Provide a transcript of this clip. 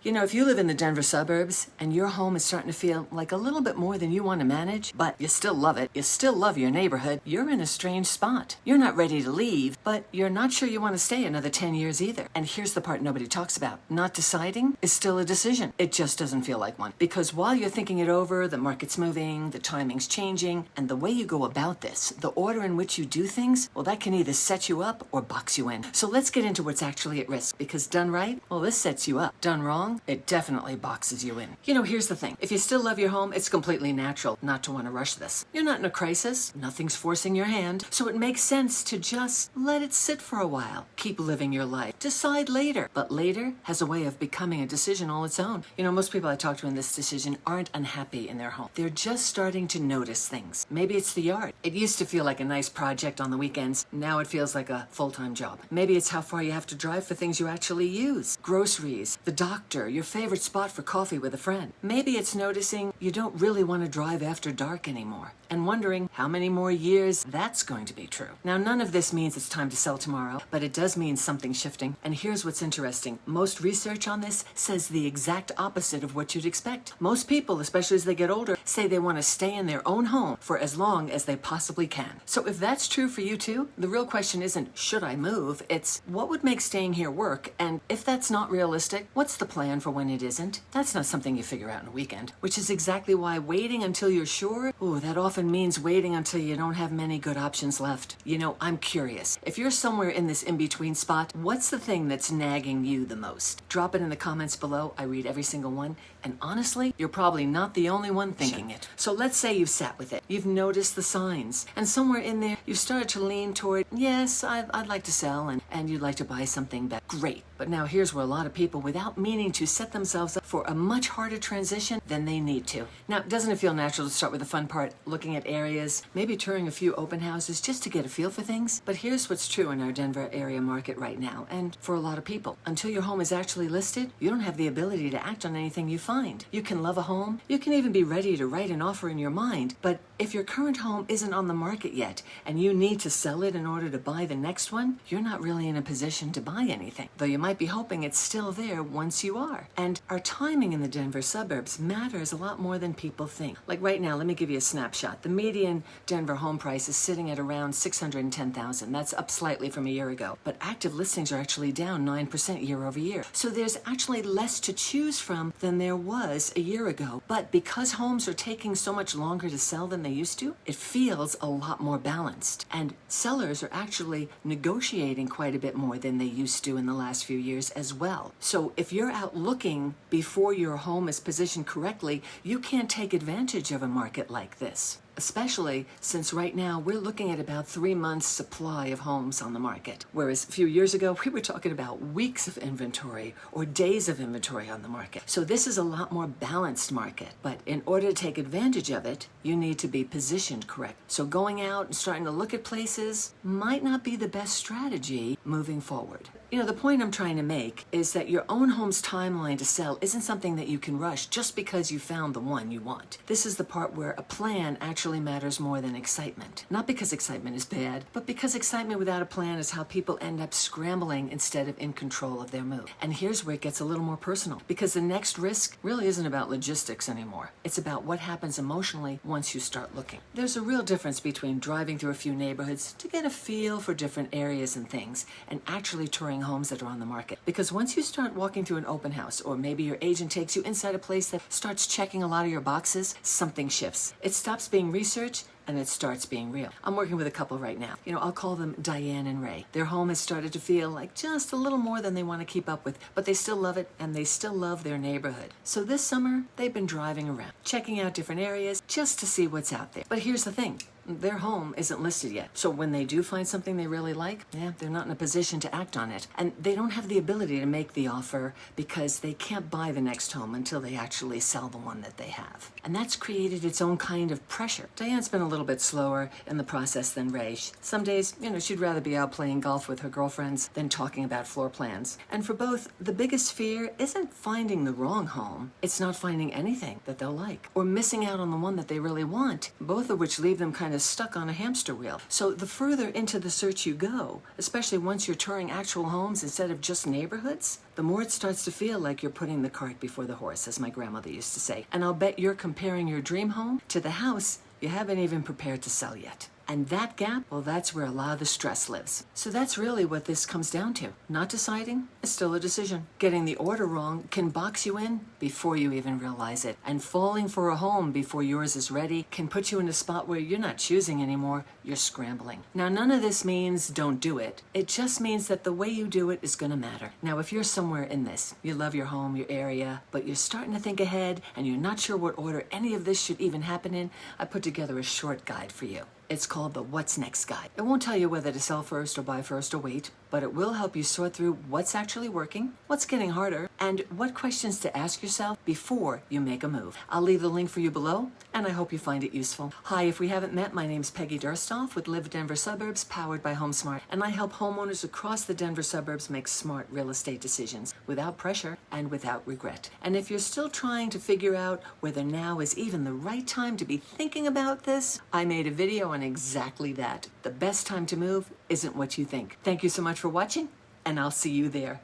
You know, if you live in the Denver suburbs and your home is starting to feel like a little bit more than you want to manage, but you still love it, you still love your neighborhood, you're in a strange spot. You're not ready to leave, but you're not sure you want to stay another 10 years either. And here's the part nobody talks about. Not deciding is still a decision. It just doesn't feel like one. Because while you're thinking it over, the market's moving, the timing's changing, and the way you go about this, the order in which you do things, well, that can either set you up or box you in. So let's get into what's actually at risk, because done right, well, this sets you up. Done wrong, it definitely boxes you in. You know, here's the thing. If you still love your home, it's completely natural not to want to rush this. You're not in a crisis. Nothing's forcing your hand. So it makes sense to just let it sit for a while. Keep living your life. Decide later. But later has a way of becoming a decision all its own. You know, most people I talk to in this decision aren't unhappy in their home. They're just starting to notice things. Maybe it's the yard. It used to feel like a nice project on the weekends. Now it feels like a full-time job. Maybe it's how far you have to drive for things you actually use. Groceries, the doctor, your favorite spot for coffee with a friend. Maybe it's noticing you don't really want to drive after dark anymore and wondering how many more years that's going to be true. Now, none of this means it's time to sell tomorrow, but it does mean something's shifting. And here's what's interesting. Most research on this says the exact opposite of what you'd expect. Most people, especially as they get older, say they want to stay in their own home for as long as they possibly can. So if that's true for you too, the real question isn't, should I move? It's, what would make staying here work? And if that's not realistic, what's the plan for when it isn't? That's not something you figure out in a weekend, which is exactly why waiting until you're sure, that often means waiting until you don't have many good options left. You know, I'm curious. If you're somewhere in this in-between spot, what's the thing that's nagging you the most? Drop it in the comments below. I read every single one. And honestly, you're probably not the only one thinking it. So let's say you've sat with it. You've noticed the signs. And somewhere in there, you've started to lean toward, yes, I'd like to sell, and you'd like to buy something better. Great. But now here's where a lot of people, without meaning to, set themselves up for a much harder transition than they need to. Now, doesn't it feel natural to start with the fun part, looking at areas, maybe touring a few open houses just to get a feel for things? But here's what's true in our Denver area market right now, and for a lot of people. Until your home is actually listed, you don't have the ability to act on anything you find. You can love a home, you can even be ready to write an offer in your mind, but if your current home isn't on the market yet, and you need to sell it in order to buy the next one, you're not really in a position to buy anything, though you might be hoping it's still there once you are. And our timing in the Denver suburbs matters a lot more than people think. Like right now, let me give you a snapshot. The median Denver home price is sitting at around $610,000. That's up slightly from a year ago, but active listings are actually down 9% year over year. So there's actually less to choose from than there was a year ago. But because homes are taking so much longer to sell than they used to, it feels a lot more balanced. And sellers are actually negotiating quite a bit more than they used to in the last few years as well. So if you're out looking before your home is positioned correctly, you can't take advantage of a market like this. Especially since right now we're looking at about 3 months supply of homes on the market. Whereas a few years ago, we were talking about weeks of inventory or days of inventory on the market. So this is a lot more balanced market. But in order to take advantage of it, you need to be positioned correct. So going out and starting to look at places might not be the best strategy moving forward. You know, the point I'm trying to make is that your own home's timeline to sell isn't something that you can rush just because you found the one you want. This is the part where a plan actually matters more than excitement. Not because excitement is bad, but because excitement without a plan is how people end up scrambling instead of in control of their move. And here's where it gets a little more personal, because the next risk really isn't about logistics anymore. It's about what happens emotionally once you start looking. There's a real difference between driving through a few neighborhoods to get a feel for different areas and things and actually touring homes that are on the market. Because once you start walking through an open house, or maybe your agent takes you inside a place that starts checking a lot of your boxes, something shifts. It stops being research and it starts being real. I'm working with a couple right now. You know, I'll call them Diane and Ray. Their home has started to feel like just a little more than they want to keep up with, but they still love it and they still love their neighborhood. So this summer, they've been driving around, checking out different areas just to see what's out there. But here's the thing. Their home isn't listed yet. So when they do find something they really like, they're not in a position to act on it. And they don't have the ability to make the offer because they can't buy the next home until they actually sell the one that they have. And that's created its own kind of pressure. Diane's been a little bit slower in the process than Ray. Some days, she'd rather be out playing golf with her girlfriends than talking about floor plans. And for both, the biggest fear isn't finding the wrong home. It's not finding anything that they'll like or missing out on the one that they really want, both of which leave them kind of of stuck on a hamster wheel. So the further into the search you go, especially once you're touring actual homes instead of just neighborhoods, the more it starts to feel like you're putting the cart before the horse, as my grandmother used to say. And I'll bet you're comparing your dream home to the house you haven't even prepared to sell yet. And that gap, well, that's where a lot of the stress lives. So that's really what this comes down to. Not deciding is still a decision. Getting the order wrong can box you in before you even realize it. And falling for a home before yours is ready can put you in a spot where you're not choosing anymore, you're scrambling. Now, none of this means don't do it. It just means that the way you do it is gonna matter. Now, if you're somewhere in this, you love your home, your area, but you're starting to think ahead and you're not sure what order any of this should even happen in, I put together a short guide for you. It's called the What's Next Guide. It won't tell you whether to sell first or buy first or wait, but it will help you sort through what's actually working, what's getting harder, and what questions to ask yourself before you make a move. I'll leave the link for you below, and I hope you find it useful. Hi, if we haven't met, my name's Peggy Dursthoff with Live Denver Suburbs, powered by HomeSmart, and I help homeowners across the Denver suburbs make smart real estate decisions without pressure and without regret. And if you're still trying to figure out whether now is even the right time to be thinking about this, I made a video on exactly that. The best time to move isn't what you think. Thank you so much for watching, and I'll see you there.